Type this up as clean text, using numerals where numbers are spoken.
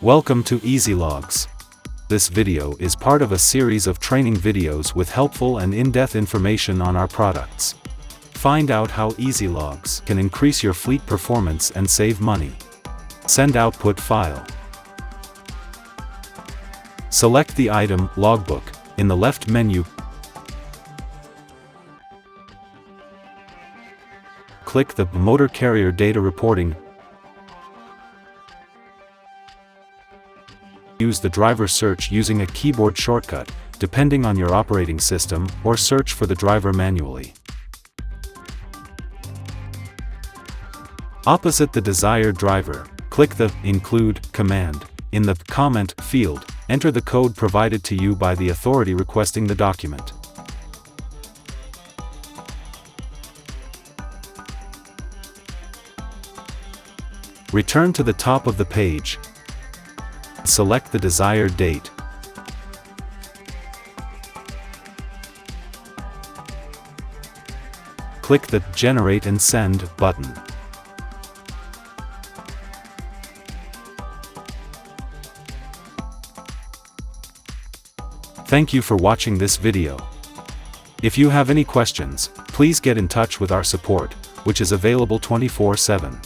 Welcome to EZLOGZ. This video is part of a series of training videos with helpful and in-depth information on our products. Find out how EZLOGZ can increase your fleet performance and save money. Send output file. Select the item Logbook in the left menu. Click the Motor Carrier Data Reporting. Use the driver search using a keyboard shortcut, depending on your operating system, or search for the driver manually. Opposite the desired driver, click the Include command. In the Comment field, enter the code provided to you by the authority requesting the document. Return to the top of the page. Select the desired date. Click the Generate and Send button. Thank you for watching this video. If you have any questions, please get in touch with our support, which is available 24/7.